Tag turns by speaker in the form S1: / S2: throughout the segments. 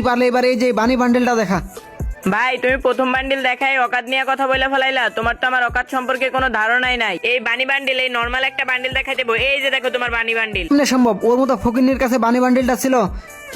S1: পারলে এবার এই যে বানি বান্ডেলটা দেখা।
S2: ভাই তুমি প্রথম বান্ডিল দেখাই অকাত নিয়ে কথা বলে ফেলাইলা। তোমার তো আমার অকাত সম্পর্কে কোনো ধারণাই নাই। এই বানি বান্ডিল, এই নরমাল একটা বান্ডিল দেখাই দেবো। এই যে দেখো তোমার বানি বান্ডিল।
S1: কেমনে সম্ভব? ওর মতো ফকিন্নির কাছে বানি বান্ডেলটা ছিল।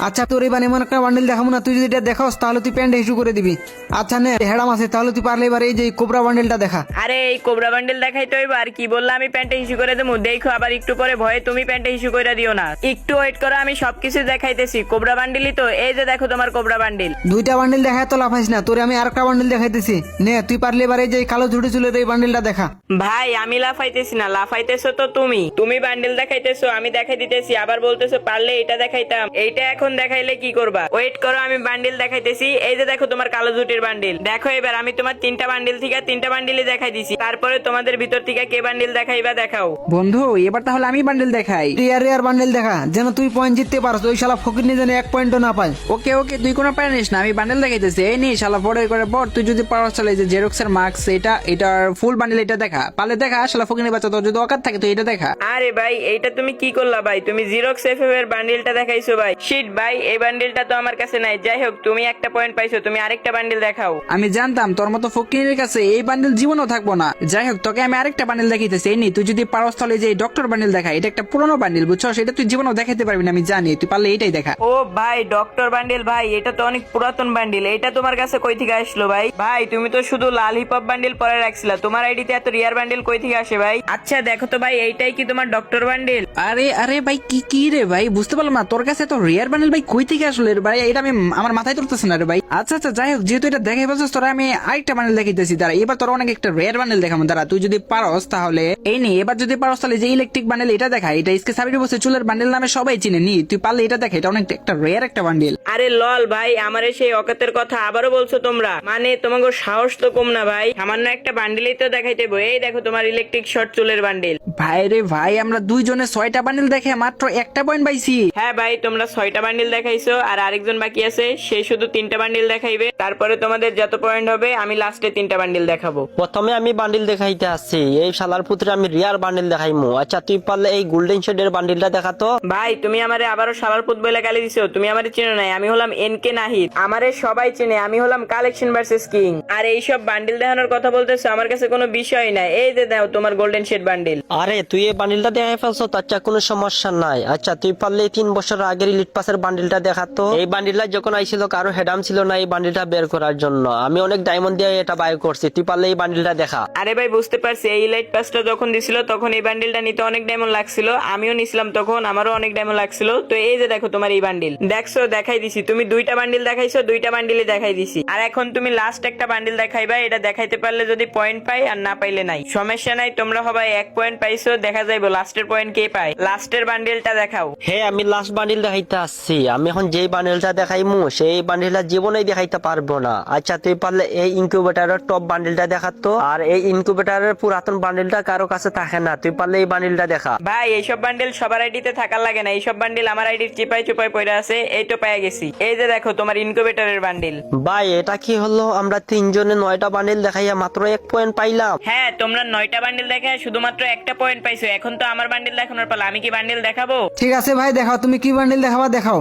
S1: আচ্ছা তোর এই বানি এমন একটা বান্ডেল দেখাবো না, তুই যদি এটা দেখাস তাহলে তুই প্যান্ট ইস্যু করে দিবি। আচ্ছা নে হেডাম আছে, তাহলে তুই পারলে এবার এই যে কোবরা বান্ডেলটা দেখা।
S2: আরে এই কোবরা বান্ডিল দেখাই তো এবার। কি বললাম আমি প্যান্টে ইস্যু করে দেবো? দেখো আবার একটু পরে ভয়ে তুমি প্যান্টে ইস্যু করে দিও না। একটু ওয়েট করো, আমি সবকিছু দেখাইতেছি। কোবরা বান্ডিলই তো। এই যে দেখো তোমার কোবরা বান্ডিল।
S1: দুইটা বান্ডেল দেখায় তো লাফাইস না, তোরে আমি আরেকটা বান্ডেল দেখাইতেছি। নে তুই পারলে এবার এই যে কালো ঝুড়ি চুলের এই বান্ডেলটা দেখা।
S2: ভাই আমি লাফাইতেছি না, লাফাইতেছো তো তুমি। তুমি বান্ডেল দেখাইতেছো, আমি দেখাই দিতেছি। আবার বলতেছো পারলে এটা দেখাইতাম। এইটা এখন দেখাইলে কি করবা? ওয়েট করো, আমি বান্ডেল দেখাইতেছি। এই যে দেখো তোমার কালো জুটির বান্ডেল। দেখো এবার আমি তোমার তিনটা বান্ডেল থেকে তিনটা বান্ডেলই দেখাই দিছি। তারপরে তোমাদের ভিতর থেকে কে বান্ডেল দেখাইবা দেখাও।
S3: বন্ধু এবার তাহলে আমি বান্ডেল দেখাই।
S1: রিয়ার রিয়ার বান্ডেল দেখা, যেন তুই পয়েন্ট জিততে পারস। ওই শালা ফকিন্নি যেন এক পয়েন্টও না পায়।
S3: ওকে ওকে, তুই কোনো প্যারা নিস না, আমি বান্ডেল দেখাইতেছি। এই নি শালা পরে করে পর, তুই যদি পারস চলে যে জেরক্সের মার্কস এটার ফুল বান্ডেল এটা দেখা। পালে দেখা শালা ফকিনি বাচ্চা, তোর যদি অকাত থাকে তুই এটা দেখা।
S2: আরে ভাই এইটা তুমি কি করলা ভাই? তুমি জিরক্স এফএফ এর বান্ডেলটা দেখাইছো ভাই। শিট ভাই, এই বান্ডেলটা তো আমার কাছে নাই। যাই হোক তুমি একটা পয়েন্ট পাইছো, তুমি আরেকটা বান্ডেল দেখাও।
S3: আমি জানতাম তোর মতো ফকিনের কাছে এই বান্ডেল জীবনও থাকবো না। যাই হোক তোকে আমি আরেকটা বান্ডেল দেখাইতেছি। এই নি তুই যদি পারস তাহলে যে ডক্টর বান্ডেল দেখা। এটা একটা পুরনো বান্ডেল বুঝছো, এটা তুই জীবনও দেখাতে পারবি না আমি জানি। তুই পারলে এইটাই দেখা।
S2: ও ভাই ডক্টর বান্ডেল ভাই, এটা তো অনেক পুরাতন বান্ডেল। এটা তোমার কাছে কই থেকে আসলো ভাই? ভাই তুমি তো শুধু লাল হিপ হপ বান্ডেল পরে রাখছিলা, তোমার আইডিতে এত রিয়ার বান্ডেল কই থেকে আসে ভাই? আচ্ছা দেখো তো ভাই, এইটাই কি তোমার ডক্টর বান্ডেল?
S3: আরে আরে ভাই কি কি রে ভাই, বুঝতে পারলাম না তোর কাছে তো রিয়ার বান্ডেল ভাই কই থেকে আসলে রে ভাই? এটা আমি আমার মাথায় ধরতেছে না রে ভাই। আচ্ছা আচ্ছা যাই হোক, যেহেতু এটা দেখাই বলছিস তোরা, আমি আরেকটা বান্ডেল দেখাইতেছি। দাঁড়া এবার তোর অনেক একটা রেয়ার বান্ডেল দেখাবো। দাঁড়া তুই যদি পারস তাহলে এই নি, এবার যদি পারস তাহলে যে ইলেকট্রিক বান্ডেল এটা দেখা। এটা ইসকে সাবির বসে চুলের বান্ডেল নামে সবাই চিনে নি। তুই পারলে এটা দেখা, এটা অনেক একটা রেয়ার একটা বান্ডেল।
S2: আরে লল ভাই, আমারে সেই অকাতের কথা আবারও বলছো তোমরা? মানে তোমাকে সাহস তো কম না ভাই। সামান্য একটা বান্ডেলই তো দেখাইতে বই। এই দেখো তোমার ইলেকট্রিক শর্ট চুলের বান্ডেল।
S3: ভাই রে ভাই, আমরা দুইজনে 6টা বান্ডেল দেখে মাত্র একটা পয়েন্ট পাইছি।
S2: হ্যাঁ ভাই, তোমরা 6টা বান্ডেল দেখাইছো, আর আরেকজন বাকি আছে, সে শুধু 3টা বান্ডেল দেখাইবে। তারপরে তোমাদের যত পয়েন্ট হবে আমি লাস্টে 3টা বান্ডেল দেখাবো।
S4: প্রথমে আমি বান্ডিল দেখাইতে আসছি, এই শালার পুত্রে আমি রিয়ার বান্ডিল দেখাইমু। আচ্ছা তুই পারলে এই গোল্ডেন শেডের বান্ডিলটা দেখাতো।
S2: ভাই তুমি আমারে আবারও সালারপুত বলে গালি দিছো। তুমি আমারে চিনো নাই, আমি হলাম এনকে নাহিদ। আমারে সবাই চিনে, আমি হলাম কালেকশন ভার্সেস কিং। আর এইসব বান্ডিল দেখানোর কথা বলতেছো, আমার কাছে কোনো বিষয় নাই। এই যে দাও তোমার গোল্ডেন শেড বান্ডিল।
S4: আরে তুই এই বান্ডিলটা দেখাই ফেলছো, আচ্ছা কোনো সমস্যা নাই। আচ্ছা তুই পারলে 3 বছর আগের ইলিট পাসের বান্ডিলটা দেখাতো। এই বান্ডিলটা যখন আইছিল কারো হেডাম ছিল না এই বান্ডিলটা বের করার জন্য। আমি অনেক ডায়মন্ড দিয়ে এটা বাই করছি। তুই পারলে এই বান্ডিলটা দেখা।
S2: আরে ভাই বুঝতে পারছি, এই লাইট পাসটা যখন দিছিল তখন এই বান্ডিলটা নিতে অনেক ডায়মন্ড লাগছিল। আমিও নিছিলাম তখন, আমারও অনেক ডায়মন্ড লাগছিল। তো এই যে দেখো তোমার এই বান্ডিল দেখছো, দেখাই দিছি। তুমি 2টা বান্ডিল দেখাইছো, 2টা বান্ডিলই দেখাই দিছি। আর এখন তুমি লাস্ট একটা বান্ডিল দেখাইবা। এটা দেখাইতে পারলে যদি পয়েন্ট পাই, আর না পাইলে নাই, সমস্যা নাই। তোমরা সবাই 1 পয়েন্ট পাইছো, দেখা যাইবো লাস্টের পয়েন্ট কে পায়। লাস্টের বান্ডিলটা দেখাও।
S4: হে আমি লাস্ট বান্ডিল দেখাইতে আসছি। আমি এখন যেই বান্ডিলটা দেখাইমু সেই বান্ডিলটা জীবনেই দেখাইতে পারবো না। আচ্ছা তুই পারলে এই ইনকিউবেটরের টপ বান্ডিলটা দেখাতো। আর এই ইনকিউবেটরের পুরাতন বান্ডিলটা কারো কাছে থাকে না, তুই পারলে এই বান্ডিলটা দেখা।
S2: ভাই এইসব বান্ডিল সবার আইডিতে থাকার লাগে না। এইসব বান্ডিল আমার আইডির চিপাই চুপাই পড়ে আছে। এই তো পেয়ে গেছি। এই যে দেখো তোমার ইনকিউবেটরের বান্ডিল।
S4: ভাই এটা কি হলো? আমরা 3 জনে 9টা বান্ডিল দেখাইয়া মাত্র 1 পয়েন্ট পাইলাম।
S2: হ্যাঁ তোমরা 9টা বান্ডিল দেখে শুধুমাত্র একটা পয়েন্ট পাইছো। এখন তো আমার বান্ডিল দেখানোর পালা, আমি কি বান্ডিল দেখাবো?
S1: ঠিক আছে ভাই দেখাও, তুমি কি বান্ডেল দেখাবা দেখাও।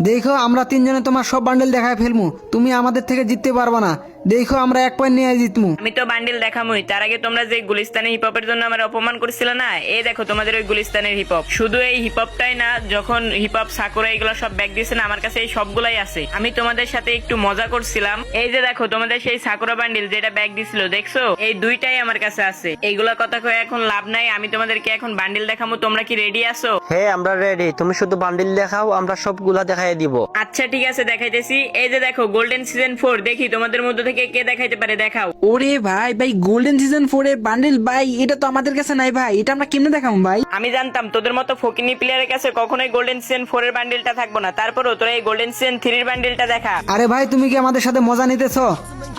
S1: দেখো আমরা 3 জনে তোমার সব বান্ডেল দেখায় ফেলমু, তুমি আমাদের থেকে জিততে পারবা না। দেখো আমরা 1 পয়েন্ট নিয়ে জিতমু।
S2: আমি তো বান্ডিল দেখামই। তার আগে তোমরা যে গুলিস্তানের হিপ হপের জন্য আমার অপমান করছিলে না, এই দেখো তোমাদের ওই গুলিস্তানের হিপ হপ। শুধু এই হিপ হপটাই না, যখন হিপ হপ সাকুরা এগুলো সব ব্যাগ দিয়েছে না, আমার কাছে এই সবগুলাই আছে। আমি তোমাদের সাথে একটু মজা করছিলাম। এই যে দেখো তোমাদের সেই সাকুরা বান্ডিল যেটা ব্যাগ দিছিল, দেখছো? এই 2টাই আমার কাছে আছে। এইগুলা কথা কয়ে এখন লাভ নাই। আমি তোমাদেরকে এখন বান্ডিল দেখামু। তোমরা কি রেডি আছো?
S4: হ্যাঁ আমরা রেডি, তুমি শুধু বান্ডিল দেখাও, আমরা সবগুলা দেখাই দিব।
S2: আচ্ছা ঠিক আছে, দেখাইতেছি। এই যে দেখো গোল্ডেন সিজন 4। দেখি তোমাদের মধ্যে থেকে কে দেখাইতে পারে, দেখাও।
S3: ওরে ভাই ভাই, গোল্ডেন সিজন 4 এর বান্ডেল ভাই, এটা তো আমাদের কাছে নাই ভাই। এটা আমরা কেমনে দেখাবো ভাই?
S2: আমি জানতাম তোদের মতো ফকিনি প্লেয়ারের কাছে কখনোই গোল্ডেন সিজন 4 এর বান্ডিলটা থাকবো না। তারপরও তোরা এই গোল্ডেন সিজন 3 এর বান্ডিলটা দেখা।
S1: আরে ভাই তুমি কি আমাদের সাথে মজা নিতেছো?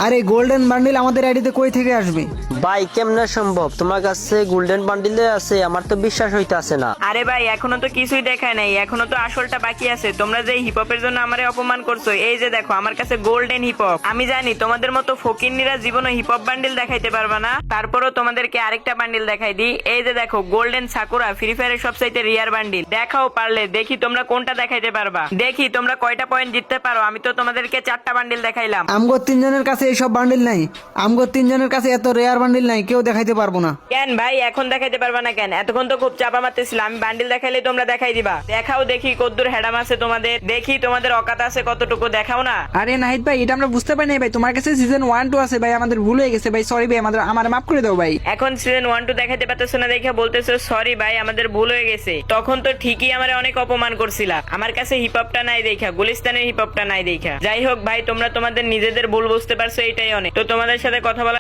S1: আরে গোল্ডেন বান্ডিল আমাদের আইডিতে কই থেকে আসবে?
S4: ভাই কেমনে সম্ভব? তোমার কাছে গোল্ডেন বান্ডিলে আছে? আমার তো বিশ্বাস হইতাছে না।
S2: আরে ভাই এখনো তো কিছুই দেখায় নাই, এখনো তো আসলটা বাকি আছে। তোমরা যে হিপহপের জন্য আমারে অপমান করছো, এই যে দেখো আমার কাছে গোল্ডেন হিপহপ। আমি জানি তোমাদের মতো ফকিন্নিরা জীবনে হিপহপ বান্ডিল দেখাইতে পারবা না, তারপরও তোমাদেরকে আরেকটা বান্ডিল দেখাই দিই। এই যে দেখো গোল্ডেন সাকুরা, ফ্রি ফায়ারের সবচাইতে রিয়ার বান্ডিল। দেখাও পারলে, দেখি তোমরা কোনটা দেখাইতে পারবা, দেখি তোমরা কয়টা পয়েন্ট জিততে পারো। আমি তো তোমাদেরকে 4টা বান্ডিল দেখাইলাম।
S1: আমগো তিনজনের কাছে এইসব বান্ডিল নাই, আমগো তিনজনের কাছে এত রেয়ার বান্ডিল নাই, কেউ দেখাইতে পারবো না।
S2: কেন ভাই এখন দেখাইতে পারবা না কেন? এতক্ষণ তো খুব চাপা মারতেছিল, আমি বান্ডিল দেখাইলে তোমরা দেখাই দিবা। দেখাও দেখি কদ্দুর হেডাম আছে তোমাদের, দেখি তোমাদের অকাত আছে কতটুকু, দেখাও না।
S3: আরে নাহিদ ভাই, এটা আমরা বুঝতে পারি নাই ভাই, তোমার কাছে সিজন 1-2 আছে ভাই, আমাদের ভুল হয়ে গেছে ভাই, সরি ভাই, আমার মাফ করে দাও ভাই।
S2: এখন সিজন 1-2 দেখাইতে পারতেছো না দেখে বলতেছো সরি ভাই আমাদের ভুল হয়ে গেছে। তখন তো ঠিকই আমার অনেক অপমান করছিলা, আমার কাছে হিপহপটা নাই দেখা, গুলিস্তানের হিপহপটা নাই দেখা। যাই হোক ভাই, তোমরা তোমাদের নিজেদের ভুল বুঝতে পারছো, এটাই অনেক। তো তোমাদের সাথে কথা বলা